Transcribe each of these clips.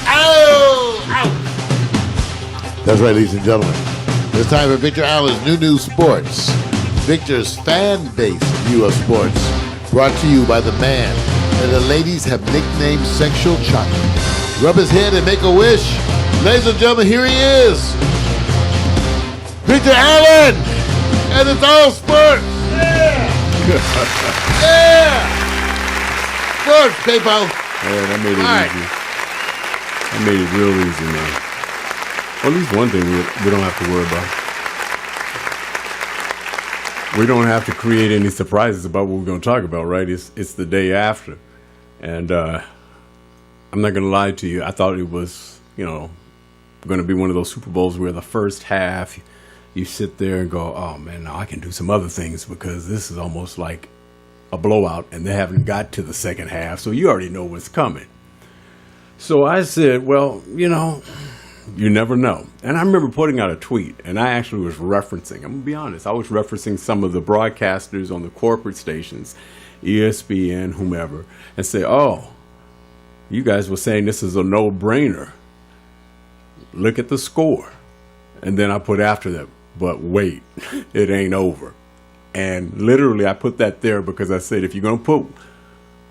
Oh! Ouch! That's right, ladies and gentlemen. It's time for Victor Allen's New Sports. Victor's fan-based view of sports. Brought to you by the man that the ladies have nicknamed Sexual Chocolate. Rub his head and make a wish. Ladies and gentlemen, here he is. Victor Allen! And it's all sports! Yeah! Yeah! Sports, people! Yeah, that made it easy. That made it real easy, man. Well, at least one thing we don't have to worry about. We don't have to create any surprises about what we're going to talk about, right? It's the day after. And I'm not going to lie to you. I thought it was, going to be one of those Super Bowls where the first half, you sit there and go, oh, man, now I can do some other things because this is almost like a blowout and they haven't got to the second half. So you already know what's coming. So I said, well, you never know. And I remember putting out a tweet, and I actually was referencing, I'm going to be honest, I was referencing some of the broadcasters on the corporate stations, ESPN, whomever, and say, oh, you guys were saying this is a no-brainer. Look at the score. And then I put after that, but wait, it ain't over. And literally I put that there because I said, if you're going to put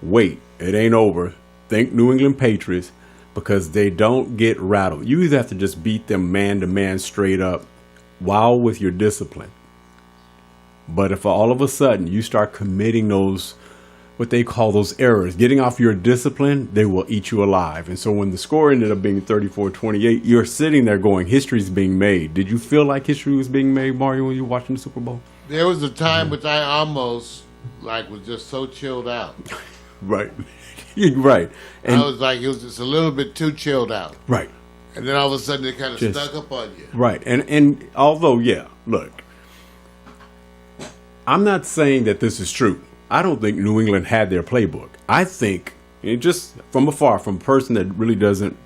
wait, it ain't over, think New England Patriots, because they don't get rattled. You either have to just beat them man-to-man straight up while with your discipline. But if all of a sudden you start committing those, what they call those errors, getting off your discipline, they will eat you alive. And so when the score ended up being 34-28, you're sitting there going, history's being made. Did you feel like history was being made, Mario, when you were watching the Super Bowl? There was a time which I almost, was just so chilled out. Right. Right. And I was like, it was just a little bit too chilled out. Right. And then all of a sudden it kind of stuck up on you. Right. And although, look, I'm not saying that this is true. I don't think New England had their playbook. I think, just from afar, from a person that really doesn't,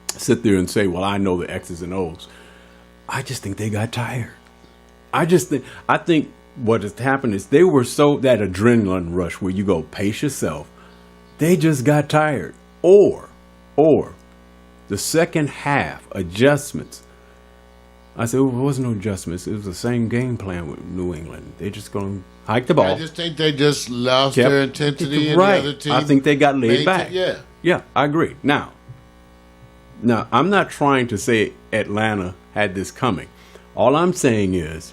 sit there and say, well, I know the X's and O's. I just think they got tired. I think what has happened is they were that adrenaline rush where you go, pace yourself. They just got tired. Or the second half adjustments. I said, well, there wasn't no adjustments. It was the same game plan with New England. They just going to hike the ball. I just think they just lost their intensity and right. the other team. I think they got laid back. Yeah, I agree. Now, I'm not trying to say Atlanta had this coming. All I'm saying is,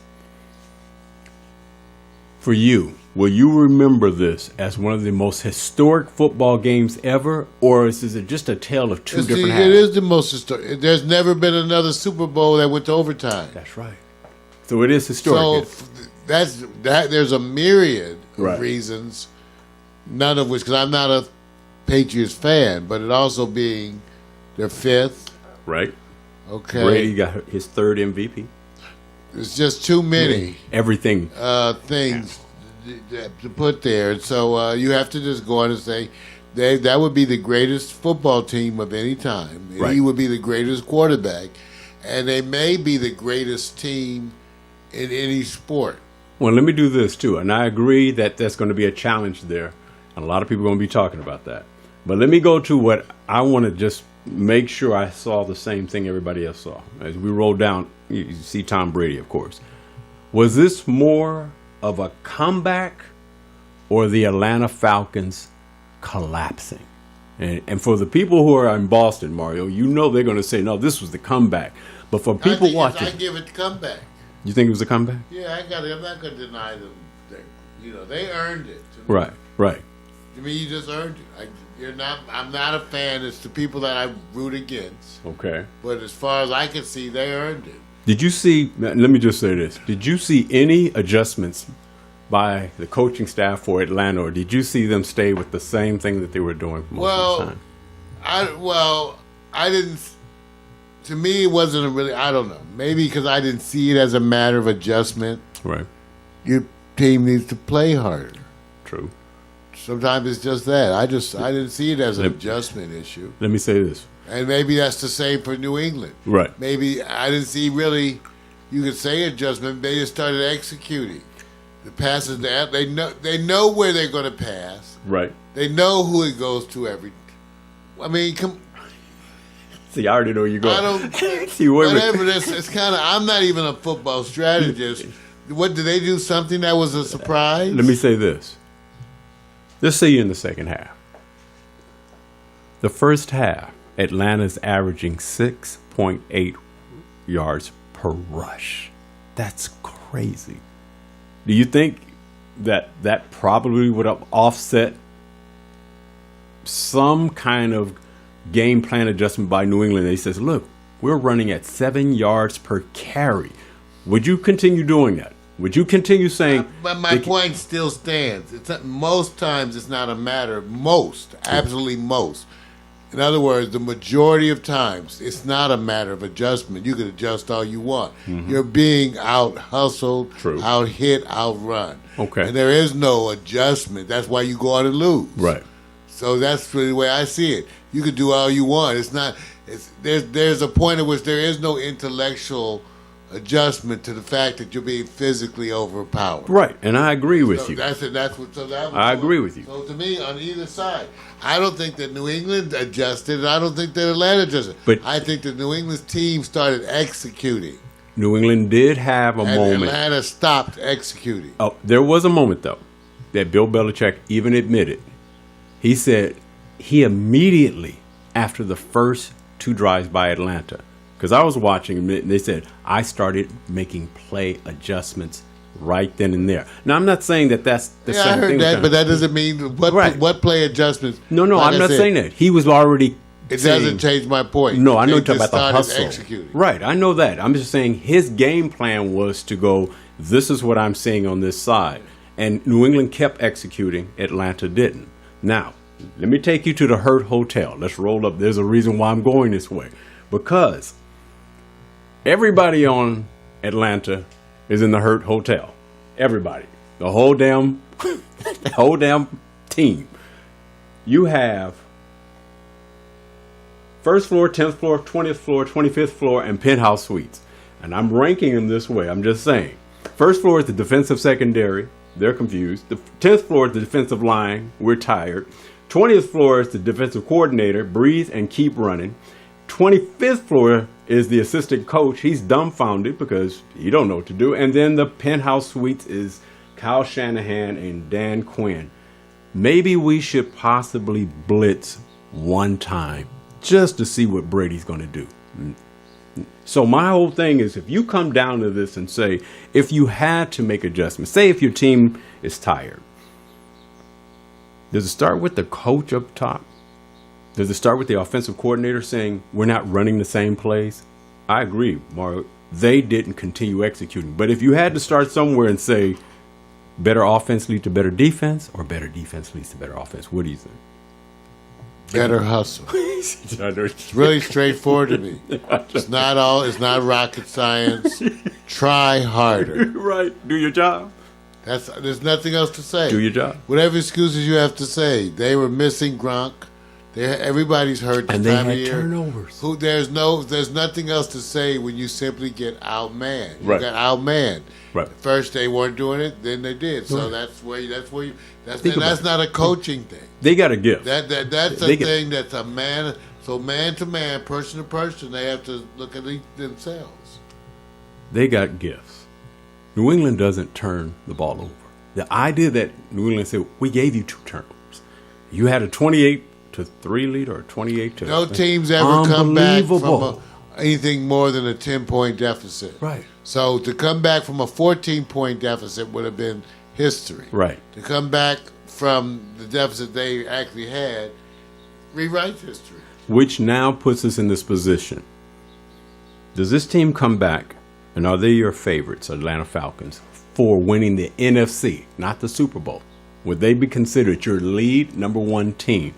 for you, will you remember this as one of the most historic football games ever, or is it just a tale of two different halves? It is the most historic. There's never been another Super Bowl that went to overtime. That's right. So it is historic. So there's a myriad of reasons, none of which, because I'm not a Patriots fan, but it also being their fifth. Right. Okay. Brady got his third MVP. It's just too many everything things to put there. And so you have to just go on and say that would be the greatest football team of any time. Right. He would be the greatest quarterback. And they may be the greatest team in any sport. Well, let me do this, too. And I agree that that's going to be a challenge there. And a lot of people are going to be talking about that. But let me go to what I want to just make sure I saw the same thing everybody else saw. As we roll down, you see Tom Brady, of course. Was this more of a comeback or the Atlanta Falcons collapsing? And for the people who are in Boston, Mario, they're going to say, no, this was the comeback. But for people watching, I give it the comeback. You think it was a comeback? Yeah, I'm not going to deny them. They earned it. Right. I mean, you just earned it. I'm not a fan. It's the people that I root against. Okay. But as far as I can see, they earned it. Did you see, let me just say this. Did you see any adjustments by the coaching staff for Atlanta, or did you see them stay with the same thing that they were doing most of the time? I didn't. To me, it wasn't really, I don't know. Maybe because I didn't see it as a matter of adjustment. Right. Your team needs to play harder. True. Sometimes it's just that. I didn't see it as an adjustment issue. Let me say this. And maybe that's the same for New England. Right. Maybe I didn't see really, you could say adjustment, they just started executing. The passes, they know where they're going to pass. Right. They know who it goes to every I mean, come. See, I already know you're going. I don't. See, wait a minute. Whatever. It's kind of. I'm not even a football strategist. What did they do? Something that was a surprise? Let me say this. Let's say you're in the second half. The first half, Atlanta's averaging 6.8 yards per rush. That's crazy. Do you think that probably would have offset some kind of game plan adjustment by New England? They says, look, we're running at 7 yards per carry. Would you continue doing that? Would you continue saying? But my point still stands. Most times it's not a matter of most, absolutely most. In other words, the majority of times it's not a matter of adjustment. You can adjust all you want. Mm-hmm. You're being out hustled, out hit, outrun. Okay. And there is no adjustment. That's why you go out and lose. Right. So that's the way I see it. You can do all you want. It's not. There's a point at which there is no intellectual adjustment to the fact that you're being physically overpowered. Right, and I agree with you. That's it. That's what. So that was I agree with you. So to me, on either side, I don't think that New England adjusted, and I don't think that Atlanta adjusted. But I think that New England's team started executing. New England did have a moment. Atlanta stopped executing. Oh, there was a moment though that Bill Belichick even admitted. He said he immediately after the first 2 drives by Atlanta. Because I was watching and they said, I started making play adjustments right then and there. Now, I'm not saying that that's the same thing. I heard that, but that doesn't mean what play adjustments. No, like I'm not saying that. He was already doesn't change my point. No, I know you're talking about the hustle. Executing. Right, I know that. I'm just saying his game plan was to go, this is what I'm seeing on this side. And New England kept executing. Atlanta didn't. Now, let me take you to the Hurt Hotel. Let's roll up. There's a reason why I'm going this way. Because everybody on Atlanta is in the Hurt Hotel. Everybody. The whole damn team. You have first floor, 10th floor, 20th floor, 25th floor, and penthouse suites. And I'm ranking them this way. I'm just saying. First floor is the defensive secondary. They're confused. The 10th floor is the defensive line. We're tired. 20th floor is the defensive coordinator. Breathe and keep running. 25th floor is the assistant coach. He's dumbfounded because he don't know what to do. And then the penthouse suites is Kyle Shanahan and Dan Quinn. Maybe we should possibly blitz one time just to see what Brady's going to do. So my whole thing is, if you come down to this and say, if you had to make adjustments, say if your team is tired, does it start with the coach up top? Does it start with the offensive coordinator saying, we're not running the same plays? I agree, Mario. They didn't continue executing. But if you had to start somewhere and say, better offense leads to better defense, or better defense leads to better offense, what do you think? Better hustle. It's really straightforward to me. It's not rocket science. Try harder. Right. Do your job. There's nothing else to say. Do your job. Whatever excuses you have to say. They were missing Gronk. Everybody's hurt this time of year. And they had turnovers. There's nothing else to say when you simply get outmanned. You right. got outmanned. Right. First they weren't doing it, then they did. So that's not a coaching thing. They got a gift. That's a thing that's a man. So man to man, person to person, they have to look at themselves. They got gifts. New England doesn't turn the ball over. The idea that New England said, we gave you 2 turnovers. You had a 28-3 lead or a 28-2. No teams ever come back from anything more than a 10-point deficit. Right. So to come back from a 14-point deficit would have been history. Right. To come back from the deficit they actually had, rewrite history. Which now puts us in this position. Does this team come back, and are they your favorites, Atlanta Falcons, for winning the NFC, not the Super Bowl? Would they be considered your lead number 1 team?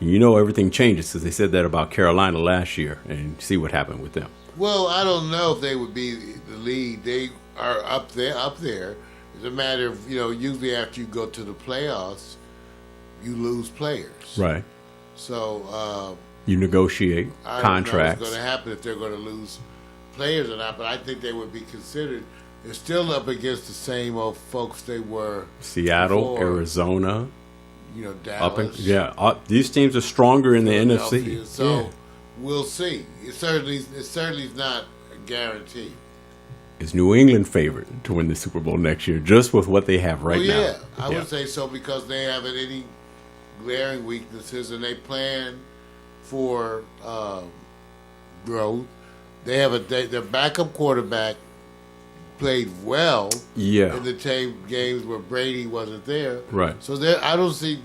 You know everything changes, because they said that about Carolina last year, and see what happened with them. Well, I don't know if they would be the lead. They are up there. It's a matter of, usually after you go to the playoffs, you lose players. Right. So you negotiate contracts. I don't know what's going to happen if they're going to lose players or not, but I think they would be considered. They're still up against the same old folks they were Seattle, before. Arizona. Dallas. These teams are stronger in the NFC. So we'll see. It certainly is not a guarantee. Is New England favored to win the Super Bowl next year, just with what they have right now? Yeah, I would say so because they haven't any glaring weaknesses and they plan for growth. They have their backup quarterback played well in the games where Brady wasn't there. Right. So I don't see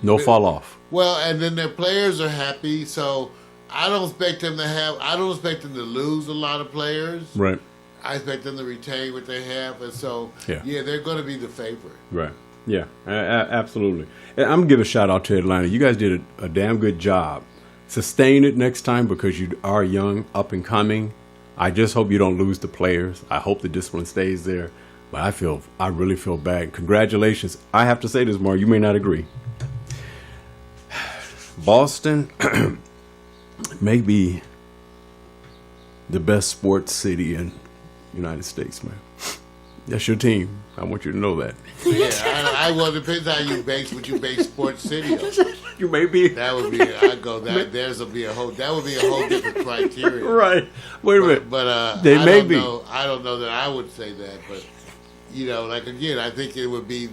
no fall off. Well, and then their players are happy, so I don't expect them to lose a lot of players. Right. I expect them to retain what they have, and so they're going to be the favorite. Right. Yeah. Absolutely. And I'm gonna give a shout out to Atlanta. You guys did a damn good job. Sustain it next time because you are young, up and coming. I just hope you don't lose the players. I hope the discipline stays there. But I really feel bad. Congratulations. I have to say this, Mark. You may not agree. Boston may be the best sports city in United States, man. That's your team. I want you to know that. Yeah, well, it depends how you base Sports City on. You may be. That would be. That would be a whole different criteria. Right. Wait a minute. But they may be. I don't know that I would say that, but again, I think that would be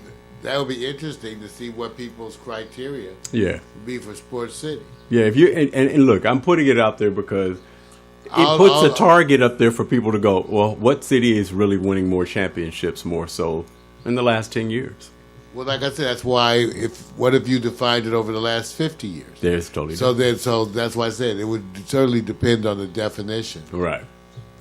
interesting to see what people's criteria would be for Sports City. Yeah. If you and look, I'm putting it out there because it puts a target up there for people to go, well, what city is really winning more championships more so in the last 10 years? Well, like I said, that's why what if you defined it over the last 50 years? There's totally so that's why I said it would certainly depend on the definition. Right.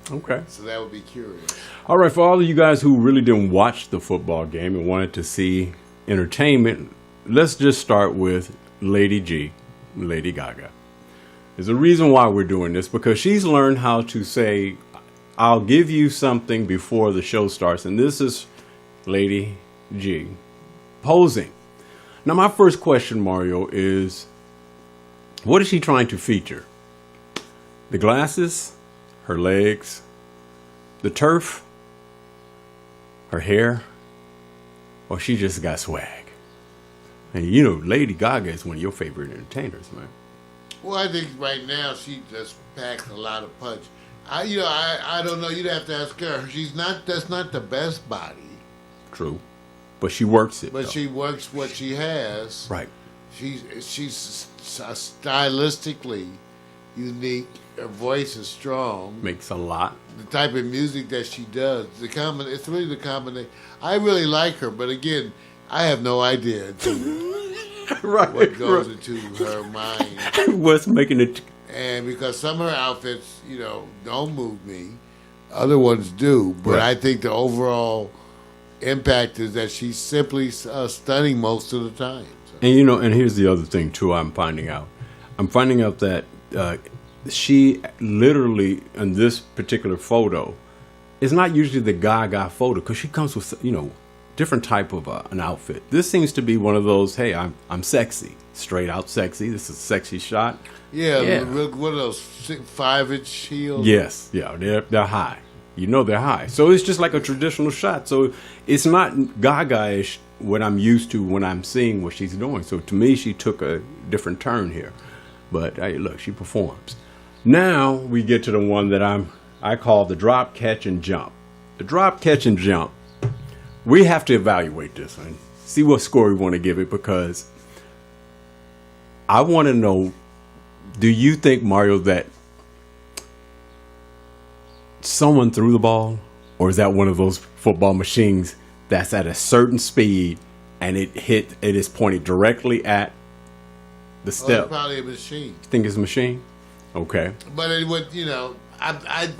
Okay. So that would be curious. All right, for all of you guys who really didn't watch the football game and wanted to see entertainment, let's just start with Lady Gaga. There's a reason why we're doing this, because she's learned how to say, I'll give you something before the show starts. And this is Lady G posing. Now, my first question, Mario, is what is she trying to feature? The glasses, her legs, the turf, her hair, or she just got swag? And Lady Gaga is one of your favorite entertainers, man. Well, I think right now she just packs a lot of punch. I don't know. You'd have to ask her. That's not the best body. True, but she works it. But she works what she has. Right. She's stylistically unique. Her voice is strong. Makes a lot. The type of music that she does, it's really the combination. I really like her, but again, I have no idea. What goes into her mind. What's making it. And because some of her outfits, don't move me. Other ones do. But I think the overall impact is that she's simply stunning most of the time. So. And here's the other thing, too, I'm finding out. I'm finding out that she literally, in this particular photo, is not usually the Gaga photo because she comes with, different type of an outfit. This seems to be one of those, hey, I'm sexy, straight out sexy. This is a sexy shot. Yeah. What are those 5-inch heels? Yes, they're high. They're high. So it's just like a traditional shot. So it's not Gaga-ish what I'm used to when I'm seeing what she's doing. So to me, she took a different turn here. But hey, look, she performs. Now we get to the one that I call the drop, catch, and jump. The drop, catch, and jump. We have to evaluate this and see what score we want to give it, because I want to know, do you think, Mario, that someone threw the ball, or is that one of those football machines that's at a certain speed and it is pointed directly at the step? It's probably a machine. You think it's a machine? Okay. But it would, I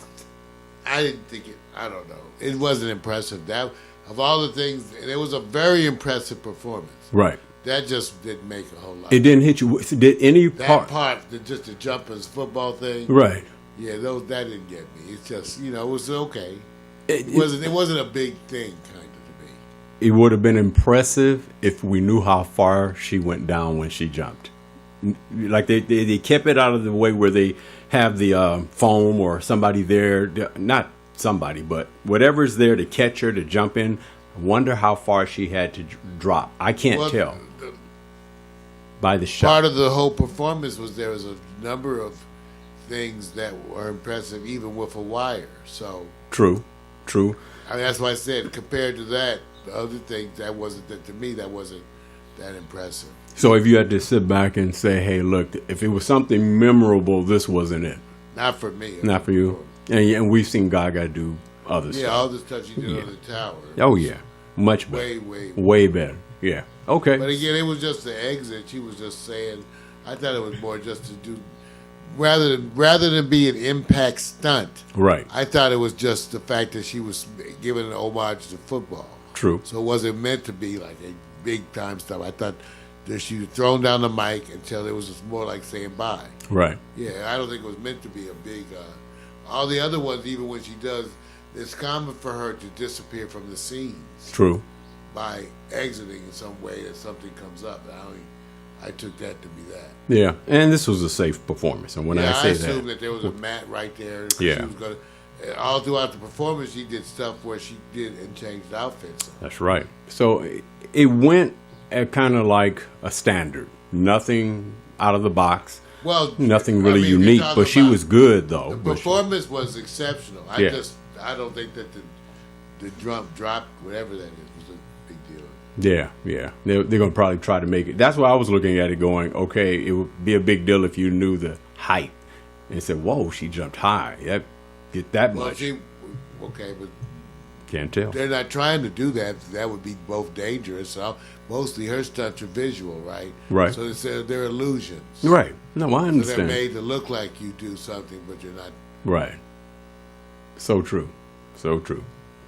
didn't think it. I don't know. It wasn't impressive. That of all the things, it was a very impressive performance. Right. That just didn't make a whole lot. It didn't hit you. Did any that part, just the jumpers football thing? Right. Yeah, that didn't get me. It's just, it was okay. It wasn't a big thing, kind of, to me. It would have been impressive if we knew how far she went down when she jumped. Like they kept it out of the way where they have the foam or somebody there, not somebody, but whatever's there to catch her to jump in. I wonder how far she had to drop. I can't tell. by the shot. Part of the whole performance was there was a number of things that were impressive, even with a wire. So True. I mean, that's why I said compared to that, the other things that wasn't that to me that wasn't that impressive. So if you had to sit back and say, hey, look, if it was something memorable, this wasn't it. Not for me. Not for you. And we've seen Gaga do other stuff. Yeah, all the stuff she did on the tower. Oh, yeah. Much better. Way better. Yeah. Okay. But again, it was just the exit. She was just saying, I thought it was more just to do, rather than be an impact stunt. Right. I thought it was just the fact that she was giving an homage to football. True. So it wasn't meant to be like a big time stuff. I thought that she was thrown down the mic until it was just more like saying bye. Right. Yeah, I don't think it was meant to be a big. All the other ones, even when she does, it's common for her to disappear from the scenes. True. By exiting in some way that something comes up. I took that to be that. Yeah, and this was a safe performance. And when I say that, I assumed that there was a mat right there. Yeah. She was gonna, all throughout the performance, she did stuff where she did and changed outfits. That's right. So it went at kind of like a standard. Nothing out of the box. Well, nothing really unique, but she was good though. The performance was exceptional. I don't think that the drum drop, whatever that is, was a big deal. Yeah. They're going to probably try to make it. That's why I was looking at it going, okay, it would be a big deal if you knew the height. And said, whoa, she jumped high. Get that much. Okay, but can't tell. They're not trying to do that. That would be both dangerous. So mostly her stunts are visual, right? Right. So they're illusions. Right. No, I understand. So they're made to look like you do something, but you're not. Right. So true.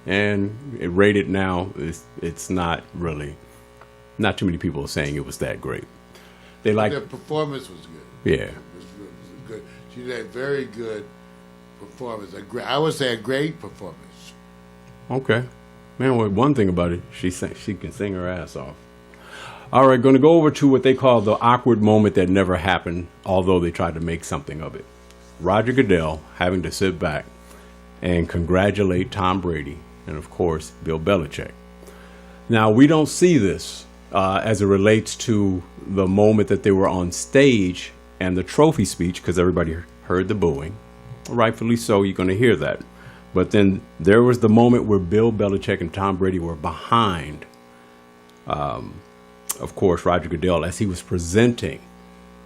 And it rated now, it's not really, not too many people are saying it was that great. The performance was good. Yeah. It was good. She had a very good performance. I would say a great performance. Okay. Man, well, one thing about it, she can sing her ass off. All right, going to go over to what they call the awkward moment that never happened, although they tried to make something of it. Roger Goodell having to sit back and congratulate Tom Brady and, of course, Bill Belichick. Now, we don't see this as it relates to the moment that they were on stage and the trophy speech, because everybody heard the booing. Rightfully so, you're going to hear that. But then there was the moment where Bill Belichick and Tom Brady were behind, of course, Roger Goodell, as he was presenting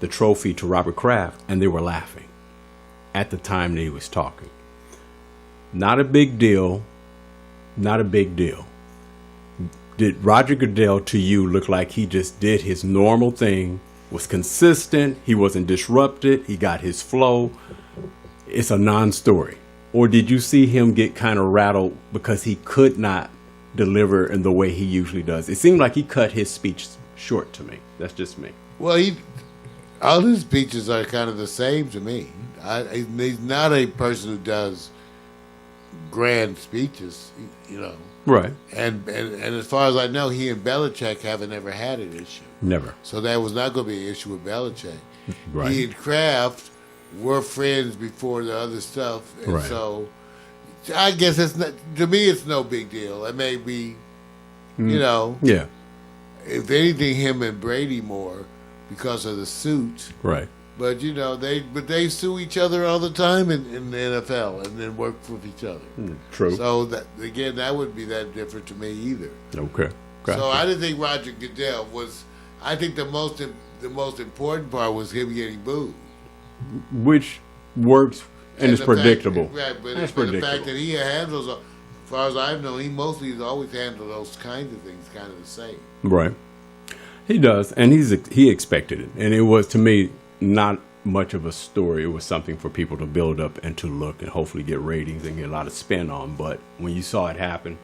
the trophy to Robert Kraft, and they were laughing at the time that he was talking. Not a big deal. Did Roger Goodell to you look like he just did his normal thing, was consistent, he wasn't disrupted, he got his flow? It's a non-story. Or did you see him get kind of rattled because he could not deliver in the way he usually does? It seemed like he cut his speech short to me. That's just me. Well, all his speeches are kind of the same to me. He's not a person who does grand speeches, you know. Right. And as far as I know, he and Belichick haven't ever had an issue. Never. So that was not going to be an issue with Belichick. Right. He and Kraft were friends before the other stuff, and right. So I guess it's not, to me, it's no big deal. It may be, you know, yeah. If anything, him and Brady more because of the suit, right? But you know, they sue each other all the time in the NFL, and then work with each other. True. So that again, that wouldn't be that different to me either. Okay. Gotcha. So I didn't think Roger Goodell was. I think the most important part was him getting booed, which works and is predictable. Right, but the fact that he handles, as far as I've known, he mostly has always handled those kinds of things kind of the same. Right. He does, and he expected it, and it was, to me, not much of a story. It was something for people to build up and to look and hopefully get ratings and get a lot of spin on. But when you saw it happen,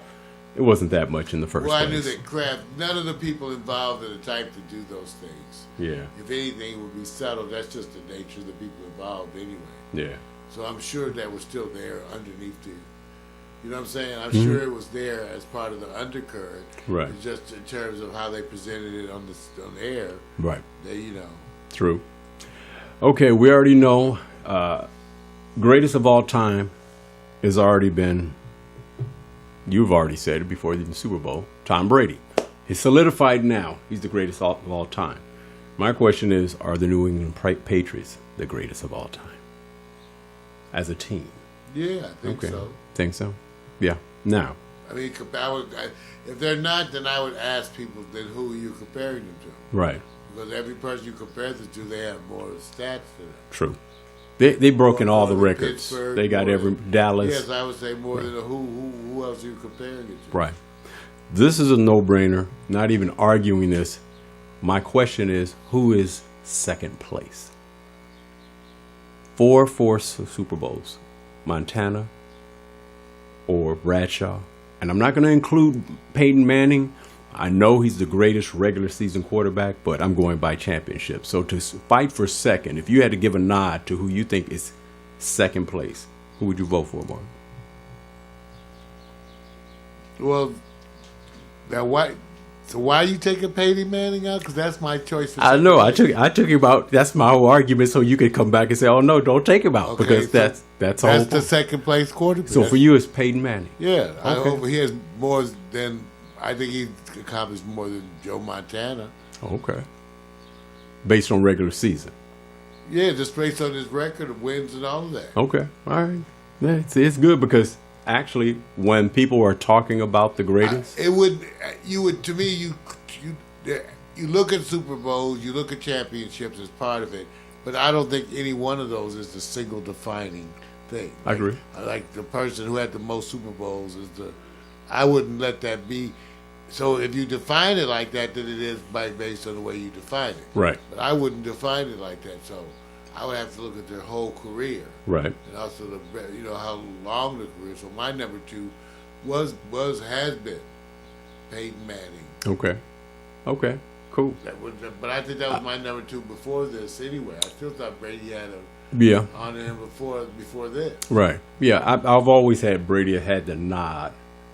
it wasn't that much in the first place. Well, I knew that Kraft, none of the people involved are the type to do those things. Yeah. If anything, it would be settled. That's just the nature of the people involved anyway. Yeah. So I'm sure that was still there underneath the, you know what I'm saying? I'm sure it was there as part of the undercurrent. Right. It's just in terms of how they presented it on the air. Right. They, you know. True. Okay, we already know greatest of all time has already been, you've already said it before the Super Bowl, Tom Brady. He's solidified now. He's the greatest of all time. My question is, are the New England Patriots the greatest of all time? As a team? Yeah, I think so. Think so? Yeah. Now. I mean, if they're not, then I would ask people, then who are you comparing them to? Right. Because every person you compare them to, they have more stats than them. True. They broken all the records. Pittsburgh, they got every Dallas. Yes, I would say more than who else are you comparing it to? Right. This is a no-brainer. Not even arguing this. My question is, who is second place? 4 Super Bowls. Montana or Bradshaw. And I'm not going to include Peyton Manning. I know he's the greatest regular season quarterback, but I'm going by championship. So to fight for second, if you had to give a nod to who you think is second place, who would you vote for, Mark? Well, now why are you taking Peyton Manning out? Because that's my choice. I know. I took him out. That's my whole argument. So you could come back and say, "Oh no, don't take him out," okay, because so that's the second place quarterback. So for you, it's Peyton Manning. Yeah, I hope he has more than. I think he accomplished more than Joe Montana. Okay. Based on regular season. Yeah, just based on his record of wins and all of that. Okay. All right. Yeah, it's good because actually, when people are talking about the greatest, you look at Super Bowls, you look at championships as part of it, but I don't think any one of those is the single defining thing. I agree. Like the person who had the most Super Bowls is I wouldn't let that be. So if you define it like that, then it is based on the way you define it. Right. But I wouldn't define it like that. So I would have to look at their whole career. Right. And also how long the career. So my number 2 has been Peyton Manning. Okay. Okay. Cool. But I think that was my number 2 before this. Anyway, I still thought Brady had on him before this. Right. Yeah. I've always had Brady had the nod.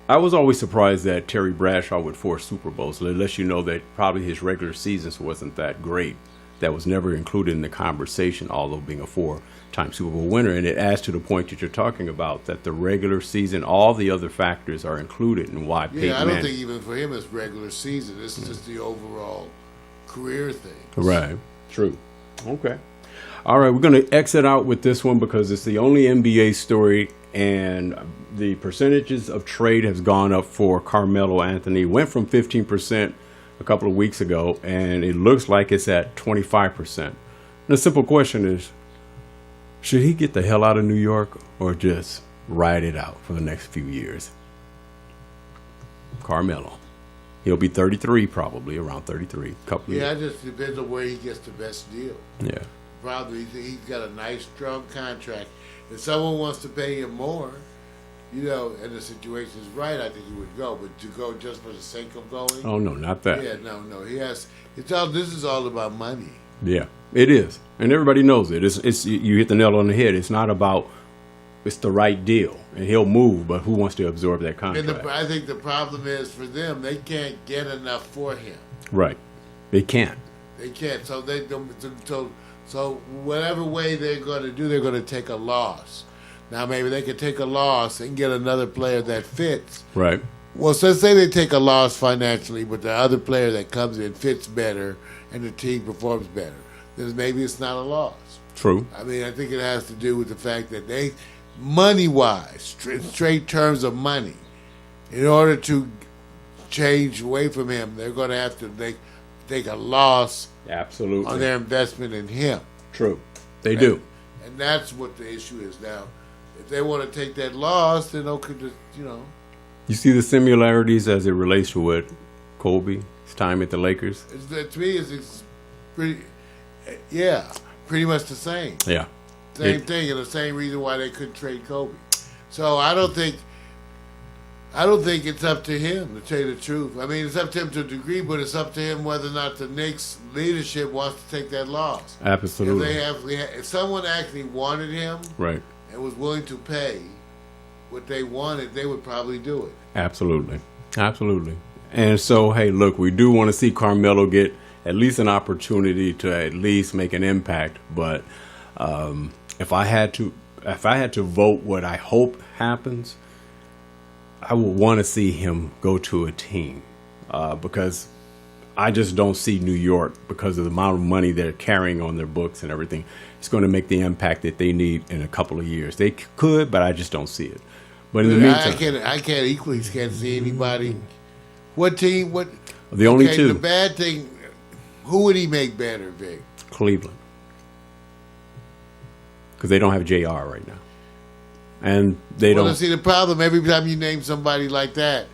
I was always surprised that Terry Bradshaw with 4 Super Bowls. It lets you know that probably his regular seasons wasn't that great. That was never included in the conversation, although being a 4-time Super Bowl winner. And it adds to the point that you're talking about, that the regular season, all the other factors are included in why Peyton Manning. I don't think even for him it's regular season. It's just the overall career thing. Right. True. Okay. All right, we're going to exit out with this one because it's the only NBA story, and the percentages of trade has gone up for Carmelo Anthony. Went from 15% a couple of weeks ago, and it looks like it's at 25%. And the simple question is, should he get the hell out of New York or just ride it out for the next few years? Carmelo. He'll be 33, probably around 33. It just depends on where he gets the best deal. Yeah. Probably he's got a nice, strong contract. If someone wants to pay him more, and the situation is right, I think he would go. But to go just for the sake of going? Oh, no, not that. Yeah, no. He has. This is all about money. Yeah, it is, and everybody knows it. It's you hit the nail on the head. It's not about. It's the right deal, and he'll move. But who wants to absorb that contract? And I think the problem is for them, they can't get enough for him. Right, they can't. They can't. So So whatever way they're going to do, they're going to take a loss. Now maybe they could take a loss and get another player that fits. Right. Well, so say they take a loss financially, but the other player that comes in fits better and the team performs better, then maybe it's not a loss. True. I mean, I think it has to do with the fact that they, money-wise, straight terms of money, in order to change away from him, they're going to have to take a loss. Absolutely. On their investment in him. True. They do. And that's what the issue is now. If they want to take that loss, then okay, You see the similarities as it relates to what Kobe, his time at the Lakers? To me, it's pretty much the same. Yeah. Same thing, and the same reason why they couldn't trade Kobe. So I don't think it's up to him, to tell you the truth. I mean, it's up to him to a degree, but it's up to him whether or not the Knicks leadership wants to take that loss. Absolutely. If someone actually wanted him, right, and was willing to pay what they wanted, they would probably do it. Absolutely. Absolutely. And so, hey, look, we do want to see Carmelo get at least an opportunity to at least make an impact. But if I had to vote what I hope happens, I would want to see him go to a team because I just don't see New York, because of the amount of money they're carrying on their books and everything, it's going to make the impact that they need in a couple of years. They could, but I just don't see it. But in the meantime, I can't see anybody. What team? What? The only two. The bad thing. Who would he make better, Vic? Cleveland, because they don't have JR right now, and they don't. See, the problem, every time you name somebody like that,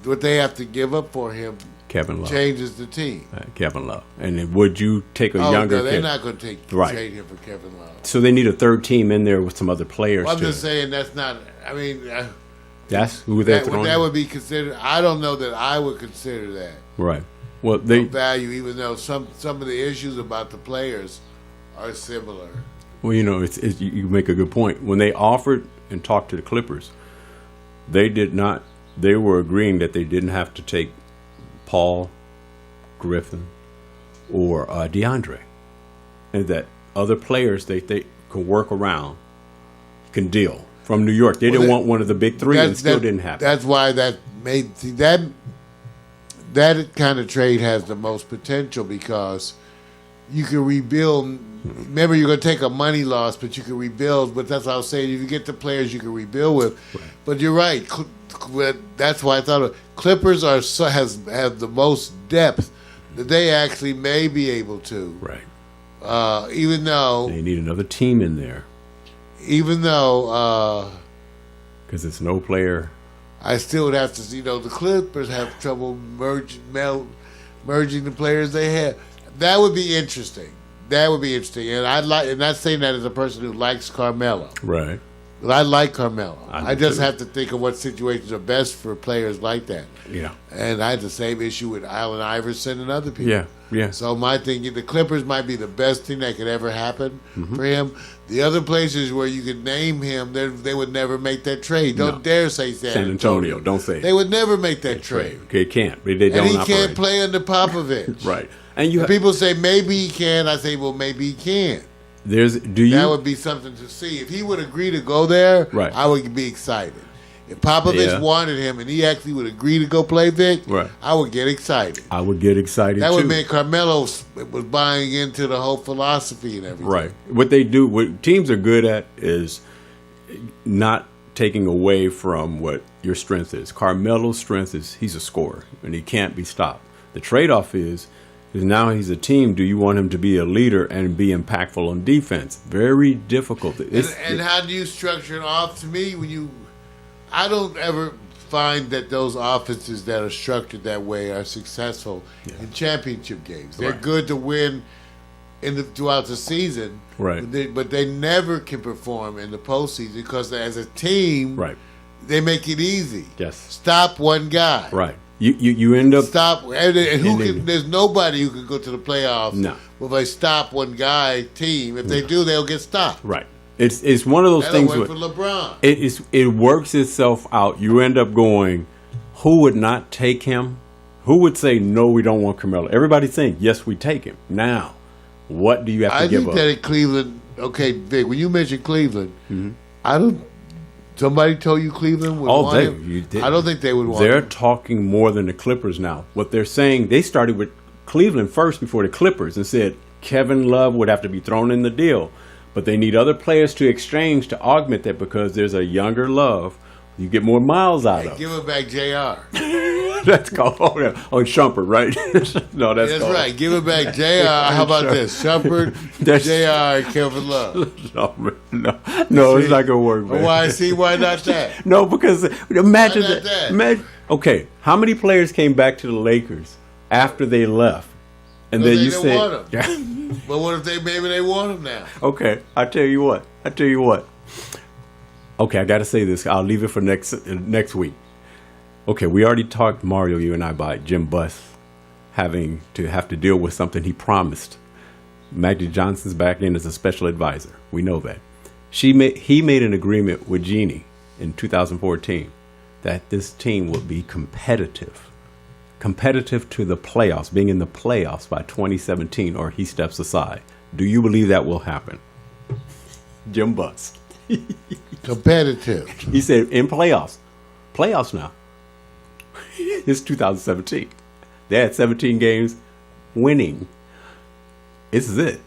what they have to give up for him, Kevin Love, changes the team. Kevin Love, and then would you take a younger? No, they're kid? not going to trade him for Kevin Love. So they need a third team in there with some other players. Well, I'm just saying that's not. I mean, that's who they're throwing. That would be considered. I don't know that I would consider that. Right. Well, they value, even though some of the issues about the players are similar. Well, you make a good point. When they offered and talked to the Clippers, they did not. They were agreeing that they didn't have to take Paul, Griffin, or DeAndre, and that other players they could work around, can deal from New York. They didn't want one of the big three, and still didn't happen. That's why that made that kind of trade has the most potential, because you can rebuild. Remember, you're going to take a money loss, but you can rebuild. But that's what I was saying. If you get the players you can rebuild with. Right. But you're right. That's why I thought Clippers have the most depth that they actually may be able to. Right. Even though they need another team in there. Even though because it's no player. I still would have to see. The Clippers have trouble merging the players they have. That would be interesting. And I'm not saying that as a person who likes Carmelo. Right. But I like Carmelo. I just have to think of what situations are best for players like that. Yeah. And I had the same issue with Allen Iverson and other people. Yeah. So my thinking, the Clippers might be the best thing that could ever happen for him. The other places where you could name him, they would never make that trade. Don't dare say San Antonio. Don't say it. They would never make that trade. Okay, can't. They don't. And he can't play under Popovich. Right. And people say maybe he can. I say, well, maybe he can. That would be something to see. If he would agree to go there, right, I would be excited. If Popovich wanted him and he actually would agree to go play Vic, right, I would get excited. I would get excited. That would mean Carmelo was buying into the whole philosophy and everything. Right. What teams are good at is not taking away from what your strength is. Carmelo's strength is he's a scorer and he can't be stopped. The trade-off is now he's a team. Do you want him to be a leader and be impactful on defense? Very difficult. And how do you structure an off? To me, I don't ever find that those offenses that are structured that way are successful in championship games. They're good to win throughout the season, right? But they never can perform in the postseason because as a team, right, they make it easy. Yes, stop one guy. Right. You end up stop. There's nobody who can go to the playoffs with a stop one guy team. If they do, they'll get stopped. Right. It's one of those things. Work for LeBron. It works itself out. You end up going, who would not take him? Who would say no? We don't want Carmelo. Everybody's saying yes, we take him. Now, what do you have to give up? I think that in Cleveland. Okay, Vic. When you mentioned Cleveland, I don't. Somebody told you Cleveland would want him? I don't think they would want him. They're talking more than the Clippers now. What they're saying, they started with Cleveland first before the Clippers and said Kevin Love would have to be thrown in the deal. But they need other players to exchange to augment that because there's a younger Love you get more miles out of. Give it back JR. That's called Shumpert, right? No, that's right. Give it back JR. How about this? Shumpert, JR, and Kevin Love. No, it's not gonna work, man. Why? See, why not that? No, because imagine that. Okay, how many players came back to the Lakers after they left? And then you said, want him. But what if maybe they want him now? Okay, I tell you what. Okay, I got to say this. I'll leave it for next week. Okay, we already talked, Mario, you and I, about Jim Buss having to deal with something he promised. Magic Johnson's back in as a special advisor. We know that. He made an agreement with Jeannie in 2014 that this team would be competitive to the playoffs, being in the playoffs by 2017, or he steps aside. Do you believe that will happen? Jim Buss. Competitive. He said in playoffs now. It's 2017. They had 17 games winning. This is it.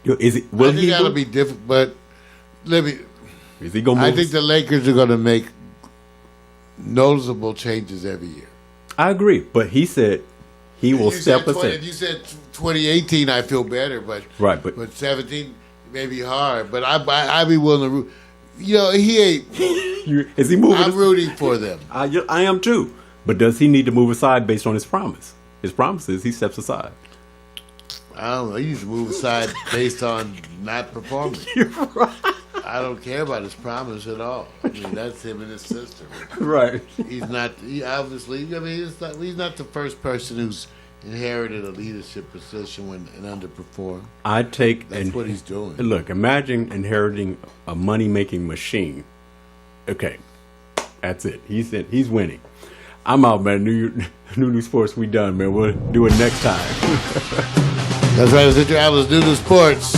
Is it? Will I think that'll be different, but let me. Is he gonna? I think the Lakers are going to make noticeable changes every year. I agree, but he said he will step aside. If you said 2018, I feel better, but right, but 17 may be hard. But I'd be willing to root. You know, he ain't. Is he moving? I'm rooting for them. I am too. But does he need to move aside based on his promise? His promise is he steps aside. I don't know. He needs to move aside based on not performing. You're right. I don't care about his promise at all. I mean, that's him and his sister. Right. He's not. He obviously. I mean, he's not the first person who's inherited a leadership position and underperformed. That's what he's doing. Look, imagine inheriting a money-making machine. Okay, that's it. He's winning. I'm out, man. New Sports, we done, man. We'll do it next time. That's right. It's Victor Allen's New Sports,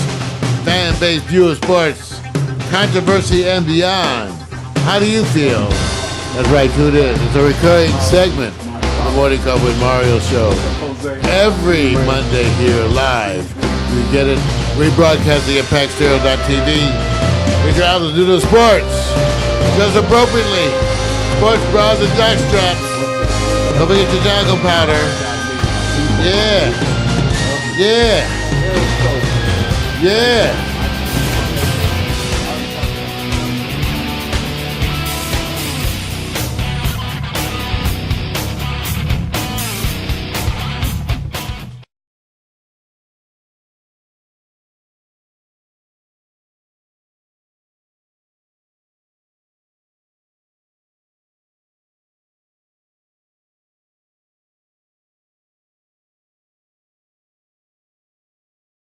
fan-based view of sports, controversy and beyond. How do you feel? That's right, tune in. It's a recurring segment of the Morning Cup with Mario show. Every Monday here live. You get it rebroadcasting at packstereo.tv. Victor Allen's New Sports. Just appropriately. Sports bras and jockstraps. Don't forget your talcum powder. Yeah. Yeah. Yeah.